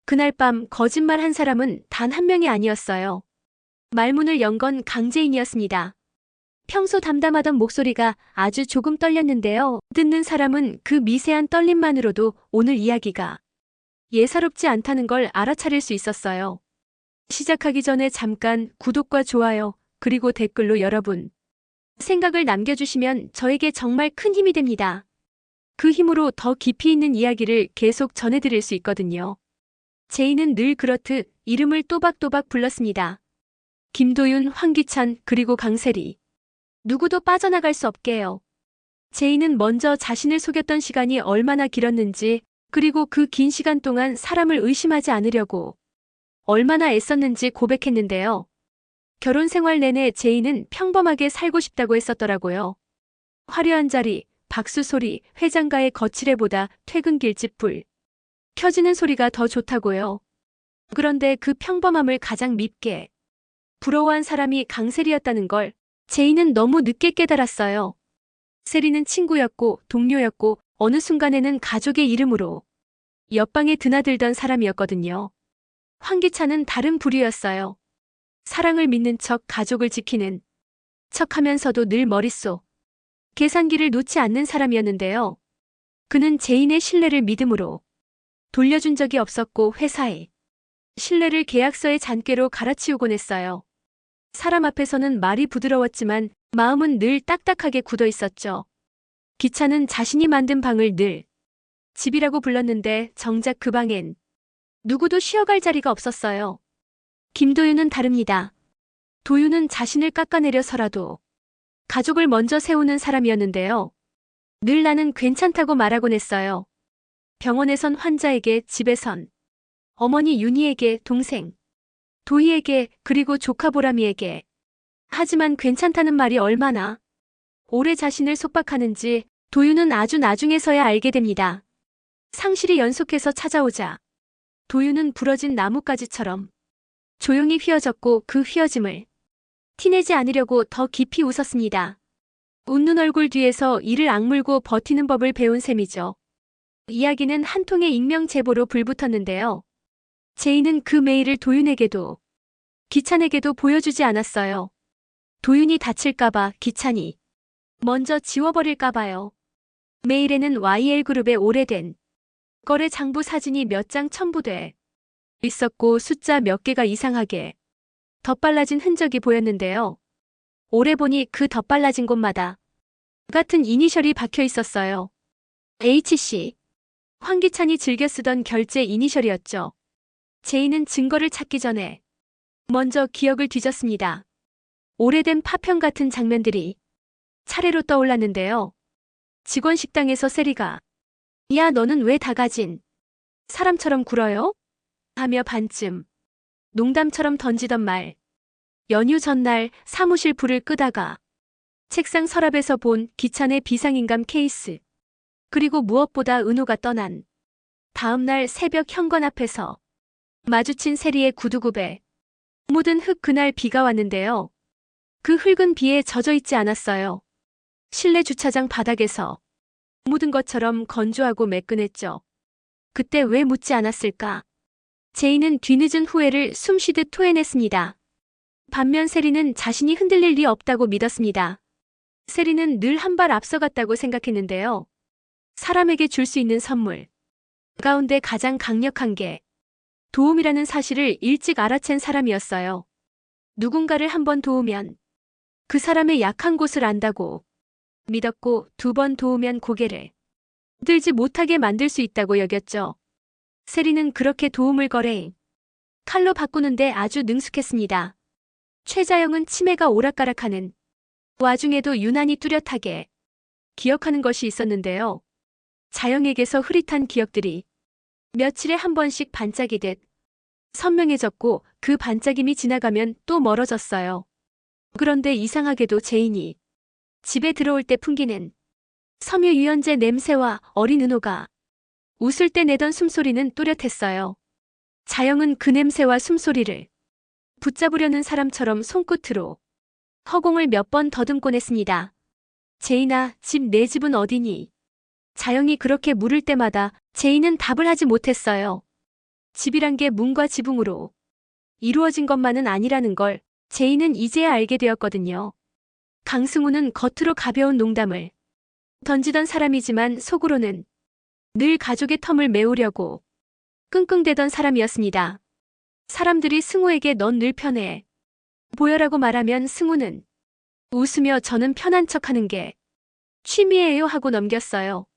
그날 밤 거짓말한 사람은 단 한 명이 아니었어요. 말문을 연 건 강재인이었습니다. 평소 담담하던 목소리가 아주 조금 떨렸는데요. 듣는 사람은 그 미세한 떨림만으로도 오늘 이야기가 예사롭지 않다는 걸 알아차릴 수 있었어요. 시작하기 전에 잠깐 구독과 좋아요, 그리고 댓글로 여러분 생각을 남겨주시면 저에게 정말 큰 힘이 됩니다. 그 힘으로 더 깊이 있는 이야기를 계속 전해드릴 수 있거든요. 제이는 늘 그렇듯 이름을 또박또박 불렀습니다. 김도윤, 황기찬, 그리고 강세리. 누구도 빠져나갈 수 없게요. 제이는 먼저 자신을 속였던 시간이 얼마나 길었는지, 그리고 그 긴 시간 동안 사람을 의심하지 않으려고 얼마나 애썼는지 고백했는데요. 결혼 생활 내내 제이는 평범하게 살고 싶다고 했었더라고요. 화려한 자리, 박수 소리, 회장가의 거칠애보다 퇴근길집 불 켜지는 소리가 더 좋다고요. 그런데 그 평범함을 가장 밉게 부러워한 사람이 강세리였다는 걸 제이는 너무 늦게 깨달았어요. 세리는 친구였고 동료였고 어느 순간에는 가족의 이름으로 옆방에 드나들던 사람이었거든요. 황기찬은 다른 부류였어요. 사랑을 믿는 척, 가족을 지키는 척하면서도 늘 머릿속 계산기를 놓지 않는 사람이었는데요. 그는 제인의 신뢰를 믿음으로 돌려준 적이 없었고 회사에 신뢰를 계약서의 잔꾀로 갈아치우곤 했어요. 사람 앞에서는 말이 부드러웠지만 마음은 늘 딱딱하게 굳어 있었죠. 기찬은 자신이 만든 방을 늘 집이라고 불렀는데 정작 그 방엔 누구도 쉬어갈 자리가 없었어요. 김도윤은 다릅니다. 도윤은 자신을 깎아내려서라도 가족을 먼저 세우는 사람이었는데요. 늘 나는 괜찮다고 말하곤 했어요. 병원에선 환자에게, 집에선 어머니 윤희에게, 동생 도희에게, 그리고 조카 보람이에게. 하지만 괜찮다는 말이 얼마나 오래 자신을 속박하는지 도윤은 아주 나중에서야 알게 됩니다. 상실이 연속해서 찾아오자 도윤은 부러진 나뭇가지처럼 조용히 휘어졌고 그 휘어짐을 티내지 않으려고 더 깊이 웃었습니다. 웃는 얼굴 뒤에서 이를 악물고 버티는 법을 배운 셈이죠. 이야기는 한 통의 익명 제보로 불붙었는데요. 제이는 그 메일을 도윤에게도 기찬에게도 보여주지 않았어요. 도윤이 다칠까봐, 기찬이 먼저 지워버릴까봐요. 메일에는 YL그룹의 오래된 거래 장부 사진이 몇 장 첨부돼 있었고 숫자 몇 개가 이상하게 덧발라진 흔적이 보였는데요. 오래 보니 그 덧발라진 곳마다 같은 이니셜이 박혀 있었어요. HC. 황기찬이 즐겨 쓰던 결제 이니셜이었죠. 제이는 증거를 찾기 전에 먼저 기억을 뒤졌습니다. 오래된 파편 같은 장면들이 차례로 떠올랐는데요. 직원 식당에서 세리가 야, 너는 왜 다 가진 사람처럼 굴어요? 하며 반쯤 농담처럼 던지던 말. 연휴 전날 사무실 불을 끄다가 책상 서랍에서 본 기찬의 비상인감 케이스. 그리고 무엇보다 은호가 떠난 다음날 새벽 현관 앞에서 마주친 세리의 구두굽에 묻은 흙. 그날 비가 왔는데요. 그 흙은 비에 젖어 있지 않았어요. 실내 주차장 바닥에서 묻은 것처럼 건조하고 매끈했죠. 그때 왜 묻지 않았을까? 제이는 뒤늦은 후회를 숨쉬듯 토해냈습니다. 반면 세리는 자신이 흔들릴 리 없다고 믿었습니다. 세리는 늘 한 발 앞서갔다고 생각했는데요. 사람에게 줄 수 있는 선물 가운데 가장 강력한 게 도움이라는 사실을 일찍 알아챈 사람이었어요. 누군가를 한 번 도우면 그 사람의 약한 곳을 안다고 믿었고 두 번 도우면 고개를 들지 못하게 만들 수 있다고 여겼죠. 세리는 그렇게 도움을 거래 칼로 바꾸는데 아주 능숙했습니다. 최자영은 치매가 오락가락하는 와중에도 유난히 뚜렷하게 기억하는 것이 있었는데요. 자영에게서 흐릿한 기억들이 며칠에 한 번씩 반짝이듯 선명해졌고 그 반짝임이 지나가면 또 멀어졌어요. 그런데 이상하게도 제인이 집에 들어올 때 풍기는 섬유 유연제 냄새와 어린 은호가 웃을 때 내던 숨소리는 또렷했어요. 자영은 그 냄새와 숨소리를 붙잡으려는 사람처럼 손끝으로 허공을 몇 번 더듬곤 했습니다. 제인아, 내 집은 어디니? 자영이 그렇게 물을 때마다 제인은 답을 하지 못했어요. 집이란 게 문과 지붕으로 이루어진 것만은 아니라는 걸 제이는 이제야 알게 되었거든요. 강승우는 겉으로 가벼운 농담을 던지던 사람이지만 속으로는 늘 가족의 텀을 메우려고 끙끙대던 사람이었습니다. 사람들이 승우에게 넌 늘 편해 보여라고 말하면 승우는 웃으며 저는 편한 척하는 게 취미예요 하고 넘겼어요.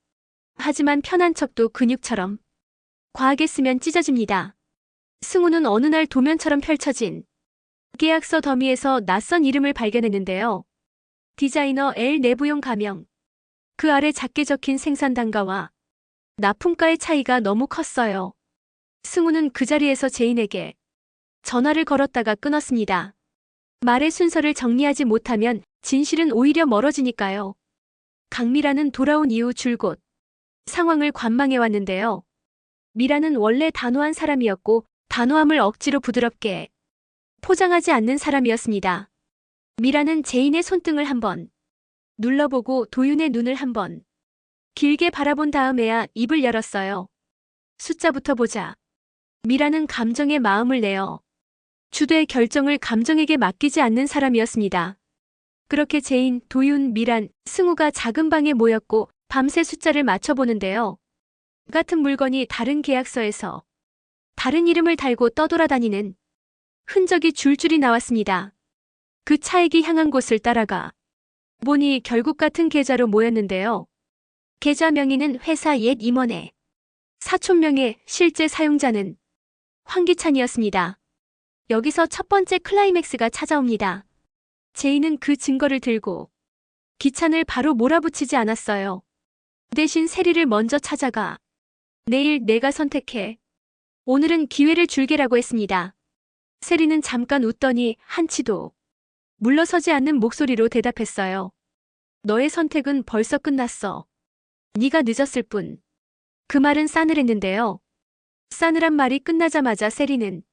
하지만 편한 척도 근육처럼 과하게 쓰면 찢어집니다. 승우는 어느 날 도면처럼 펼쳐진 계약서 더미에서 낯선 이름을 발견했는데요. 디자이너 L 내부용 가명. 그 아래 작게 적힌 생산 단가와 납품가의 차이가 너무 컸어요. 승우는 그 자리에서 제인에게 전화를 걸었다가 끊었습니다. 말의 순서를 정리하지 못하면 진실은 오히려 멀어지니까요. 강미라는 돌아온 이후 줄곧 상황을 관망해왔는데요. 미라는 원래 단호한 사람이었고 단호함을 억지로 부드럽게 포장하지 않는 사람이었습니다. 미라는 제인의 손등을 한번 눌러보고 도윤의 눈을 한번 길게 바라본 다음에야 입을 열었어요. 숫자부터 보자. 미라는 감정에 마음을 내어 주도의 결정을 감정에게 맡기지 않는 사람이었습니다. 그렇게 제인, 도윤, 미란, 승우가 작은 방에 모였고 밤새 숫자를 맞춰보는데요. 같은 물건이 다른 계약서에서 다른 이름을 달고 떠돌아다니는 흔적이 줄줄이 나왔습니다. 그 차액이 향한 곳을 따라가 보니 결국 같은 계좌로 모였는데요. 계좌 명의는 회사 옛 임원의 사촌명의 실제 사용자는 황기찬이었습니다. 여기서 첫 번째 클라이맥스가 찾아옵니다. 제이는 그 증거를 들고 기찬을 바로 몰아붙이지 않았어요. 대신 세리를 먼저 찾아가 내일 내가 선택해. 오늘은 기회를 줄게라고 했습니다. 세리는 잠깐 웃더니 한치도 물러서지 않는 목소리로 대답했어요. 너의 선택은 벌써 끝났어. 네가 늦었을 뿐. 그 말은 싸늘했는데요. 싸늘한 말이 끝나자마자 세리는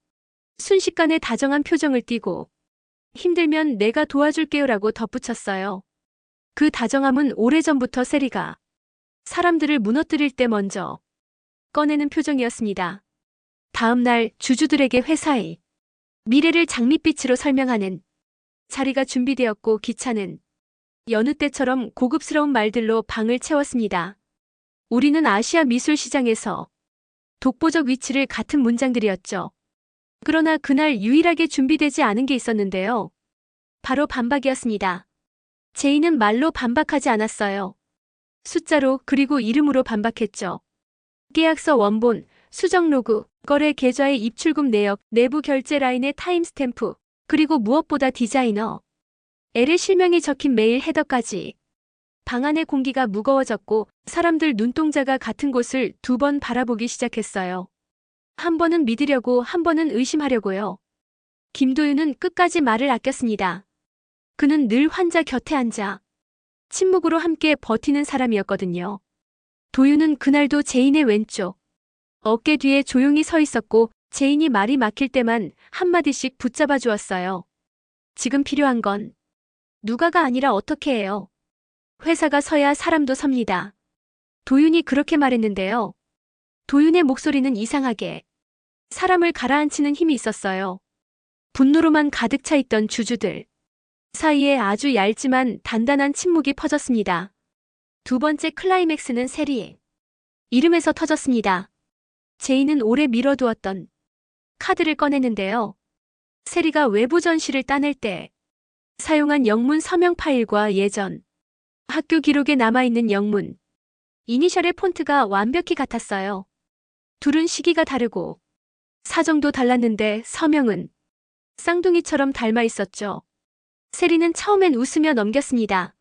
순식간에 다정한 표정을 띠고 힘들면 내가 도와줄게요라고 덧붙였어요. 그 다정함은 오래전부터 세리가 사람들을 무너뜨릴 때 먼저 꺼내는 표정이었습니다. 다음 날 주주들에게 회사의 미래를 장밋빛으로 설명하는 자리가 준비되었고 기찬은 여느 때처럼 고급스러운 말들로 방을 채웠습니다. 우리는 아시아 미술 시장에서 독보적 위치를 같은 문장들이었죠. 그러나 그날 유일하게 준비되지 않은 게 있었는데요. 바로 반박이었습니다. 제이는 말로 반박하지 않았어요. 숫자로 그리고 이름으로 반박했죠. 계약서 원본, 수정 로그, 거래 계좌의 입출금 내역, 내부 결제 라인의 타임스탬프, 그리고 무엇보다 디자이너 L의 실명이 적힌 메일 헤더까지. 방 안의 공기가 무거워졌고 사람들 눈동자가 같은 곳을 두 번 바라보기 시작했어요. 한 번은 믿으려고 한 번은 의심하려고요. 김도윤은 끝까지 말을 아꼈습니다. 그는 늘 환자 곁에 앉아 침묵으로 함께 버티는 사람이었거든요. 도윤은 그날도 제인의 왼쪽 어깨 뒤에 조용히 서 있었고 제인이 말이 막힐 때만 한마디씩 붙잡아 주었어요. 지금 필요한 건 누가가 아니라 어떻게 해요. 회사가 서야 사람도 섭니다. 도윤이 그렇게 말했는데요. 도윤의 목소리는 이상하게 사람을 가라앉히는 힘이 있었어요. 분노로만 가득 차 있던 주주들 사이에 아주 얇지만 단단한 침묵이 퍼졌습니다. 두 번째 클라이맥스는 세리의 이름에서 터졌습니다. 제인은 오래 미뤄두었던 카드를 꺼내는데요. 세리가 외부 전시를 따낼 때 사용한 영문 서명 파일과 예전 학교 기록에 남아있는 영문 이니셜의 폰트가 완벽히 같았어요. 둘은 시기가 다르고 사정도 달랐는데 서명은 쌍둥이처럼 닮아 있었죠. 세리는 처음엔 웃으며 넘겼습니다.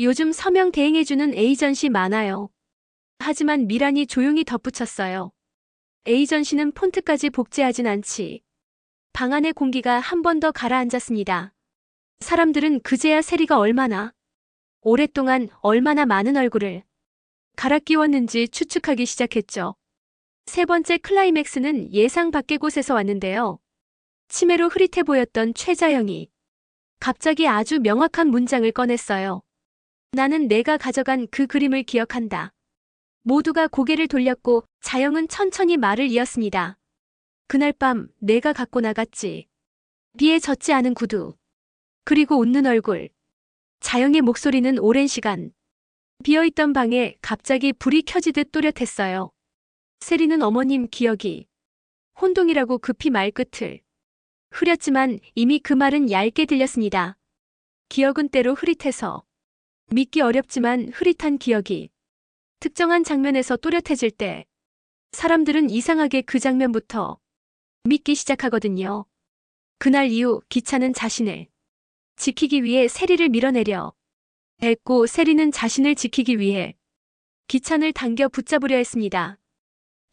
요즘 서명 대행해주는 에이전시 많아요. 하지만 미란이 조용히 덧붙였어요. 에이전시는 폰트까지 복제하진 않지. 방 안의 공기가 한 번 더 가라앉았습니다. 사람들은 그제야 세리가 얼마나 오랫동안 얼마나 많은 얼굴을 갈아 끼웠는지 추측하기 시작했죠. 세 번째 클라이맥스는 예상 밖의 곳에서 왔는데요. 치매로 흐릿해 보였던 최자영이 갑자기 아주 명확한 문장을 꺼냈어요. 나는 내가 가져간 그 그림을 기억한다. 모두가 고개를 돌렸고 자영은 천천히 말을 이었습니다. 그날 밤 내가 갖고 나갔지. 비에 젖지 않은 구두. 그리고 웃는 얼굴. 자영의 목소리는 오랜 시간. 비어있던 방에 갑자기 불이 켜지듯 또렷했어요. 세리는 어머님 기억이. 혼동이라고 급히 말끝을 흐렸지만 이미 그 말은 얇게 들렸습니다. 기억은 때로 흐릿해서. 믿기 어렵지만 흐릿한 기억이 특정한 장면에서 또렷해질 때 사람들은 이상하게 그 장면부터 믿기 시작하거든요. 그날 이후 기차는 자신을 지키기 위해 세리를 밀어내려 했고 세리는 자신을 지키기 위해 기찬을 당겨 붙잡으려 했습니다.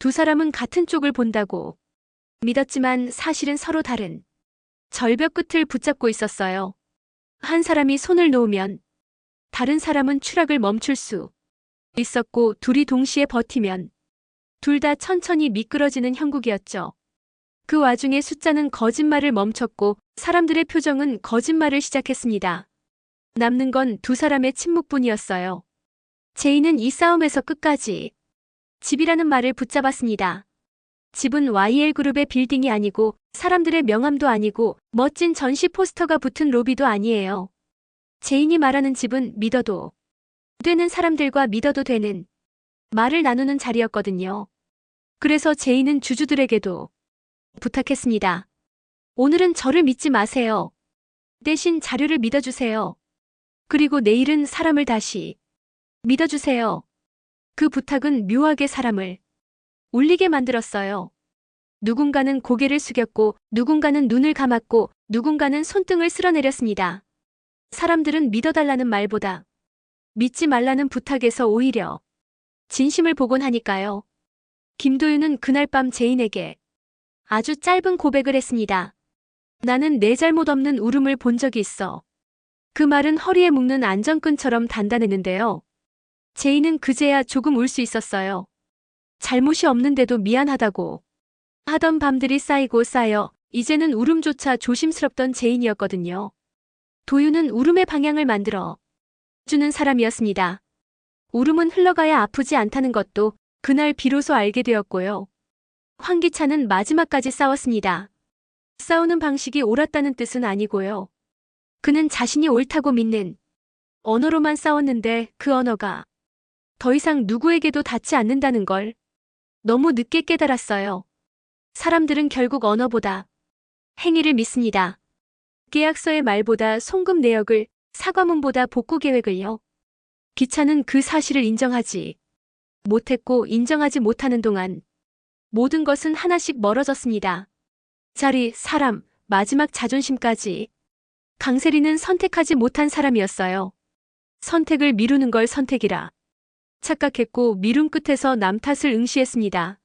두 사람은 같은 쪽을 본다고 믿었지만 사실은 서로 다른 절벽 끝을 붙잡고 있었어요. 한 사람이 손을 놓으면 다른 사람은 추락을 멈출 수 있었고 둘이 동시에 버티면 둘 다 천천히 미끄러지는 형국이었죠. 그 와중에 숫자는 거짓말을 멈췄고 사람들의 표정은 거짓말을 시작했습니다. 남는 건 두 사람의 침묵뿐이었어요. 제이는 이 싸움에서 끝까지 집이라는 말을 붙잡았습니다. 집은 YL그룹의 빌딩이 아니고 사람들의 명함도 아니고 멋진 전시 포스터가 붙은 로비도 아니에요. 제인이 말하는 집은 믿어도 되는 사람들과 믿어도 되는 말을 나누는 자리였거든요. 그래서 제인은 주주들에게도 부탁했습니다. 오늘은 저를 믿지 마세요. 대신 자료를 믿어주세요. 그리고 내일은 사람을 다시 믿어주세요. 그 부탁은 묘하게 사람을 울리게 만들었어요. 누군가는 고개를 숙였고 누군가는 눈을 감았고 누군가는 손등을 쓸어내렸습니다. 사람들은 믿어달라는 말보다 믿지 말라는 부탁에서 오히려 진심을 보곤 하니까요. 김도윤은 그날 밤 제인에게 아주 짧은 고백을 했습니다. 나는 내 잘못 없는 울음을 본 적이 있어. 그 말은 허리에 묶는 안전끈처럼 단단했는데요. 제인은 그제야 조금 울 수 있었어요. 잘못이 없는데도 미안하다고 하던 밤들이 쌓이고 쌓여 이제는 울음조차 조심스럽던 제인이었거든요. 도윤은 울음의 방향을 만들어 주는 사람이었습니다. 울음은 흘러가야 아프지 않다는 것도 그날 비로소 알게 되었고요. 황기찬은 마지막까지 싸웠습니다. 싸우는 방식이 옳았다는 뜻은 아니고요. 그는 자신이 옳다고 믿는 언어로만 싸웠는데 그 언어가 더 이상 누구에게도 닿지 않는다는 걸 너무 늦게 깨달았어요. 사람들은 결국 언어보다 행위를 믿습니다. 계약서의 말보다 송금 내역을, 사과문보다 복구 계획을요. 기차는 그 사실을 인정하지 못했고 인정하지 못하는 동안 모든 것은 하나씩 멀어졌습니다. 자리, 사람, 마지막 자존심까지. 강세리는 선택하지 못한 사람이었어요. 선택을 미루는 걸 선택이라 착각했고 미룬 끝에서 남 탓을 응시했습니다.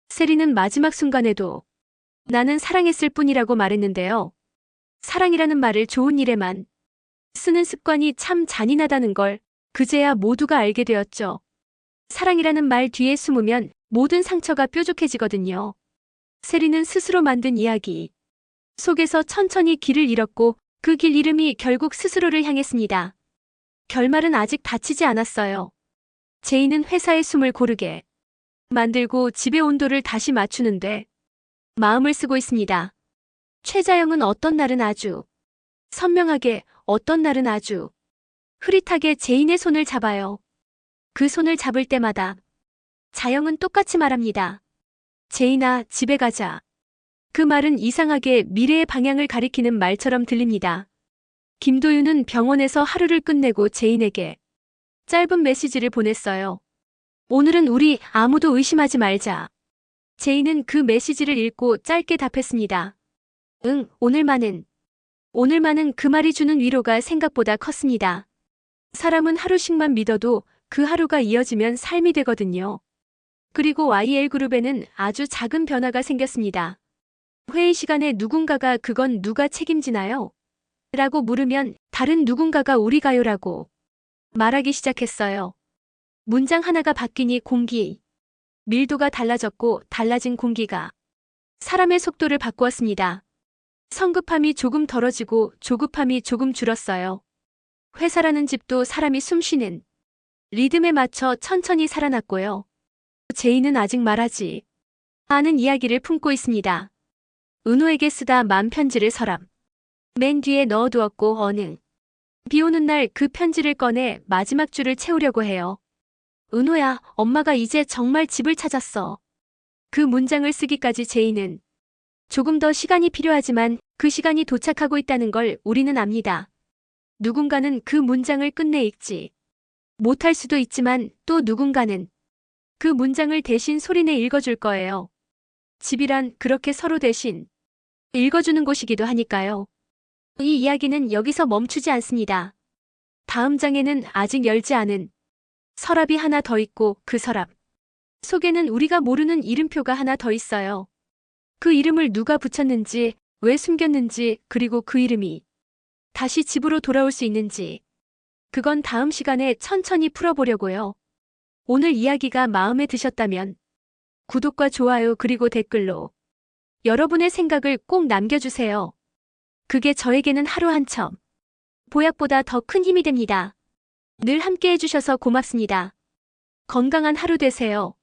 세리는 마지막 순간에도 나는 사랑했을 뿐이라고 말했는데요. 사랑이라는 말을 좋은 일에만 쓰는 습관이 참 잔인하다는 걸 그제야 모두가 알게 되었죠. 사랑이라는 말 뒤에 숨으면 모든 상처가 뾰족해지거든요. 세리는 스스로 만든 이야기 속에서 천천히 길을 잃었고 그 길 이름이 결국 스스로를 향했습니다. 결말은 아직 닫히지 않았어요. 제인은 회사의 숨을 고르게 만들고 집의 온도를 다시 맞추는데 마음을 쓰고 있습니다. 최자영은 어떤 날은 아주 선명하게, 어떤 날은 아주 흐릿하게 제인의 손을 잡아요. 그 손을 잡을 때마다 자영은 똑같이 말합니다. 제인아, 집에 가자. 그 말은 이상하게 미래의 방향을 가리키는 말처럼 들립니다. 김도윤은 병원에서 하루를 끝내고 제인에게 짧은 메시지를 보냈어요. 오늘은 우리 아무도 의심하지 말자. 제인은 그 메시지를 읽고 짧게 답했습니다. 응, 오늘만은 그 말이 주는 위로가 생각보다 컸습니다. 사람은 하루씩만 믿어도 그 하루가 이어지면 삶이 되거든요. 그리고 YL그룹에는 아주 작은 변화가 생겼습니다. 회의 시간에 누군가가 그건 누가 책임지나요? 라고 물으면 다른 누군가가 우리가요라고 말하기 시작했어요. 문장 하나가 바뀌니 공기 밀도가 달라졌고 달라진 공기가 사람의 속도를 바꾸었습니다. 성급함이 조금 덜어지고 조급함이 조금 줄었어요. 회사라는 집도 사람이 숨쉬는 리듬에 맞춰 천천히 살아났고요. 제인은 아직 말하지 않은 이야기를 품고 있습니다. 은호에게 쓰다 만 편지를 서랍 맨 뒤에 넣어두었고 비 오는 날 그 편지를 꺼내 마지막 줄을 채우려고 해요. 은호야, 엄마가 이제 정말 집을 찾았어. 그 문장을 쓰기까지 제이는 조금 더 시간이 필요하지만 그 시간이 도착하고 있다는 걸 우리는 압니다. 누군가는 그 문장을 끝내 읽지 못할 수도 있지만 또 누군가는 그 문장을 대신 소리내 읽어줄 거예요. 집이란 그렇게 서로 대신 읽어주는 곳이기도 하니까요. 이 이야기는 여기서 멈추지 않습니다. 다음 장에는 아직 열지 않은 서랍이 하나 더 있고 그 서랍 속에는 우리가 모르는 이름표가 하나 더 있어요. 그 이름을 누가 붙였는지, 왜 숨겼는지, 그리고 그 이름이 다시 집으로 돌아올 수 있는지. 그건 다음 시간에 천천히 풀어보려고요. 오늘 이야기가 마음에 드셨다면 구독과 좋아요 그리고 댓글로 여러분의 생각을 꼭 남겨주세요. 그게 저에게는 하루 한 점 보약보다 더 큰 힘이 됩니다. 늘 함께 해주셔서 고맙습니다. 건강한 하루 되세요.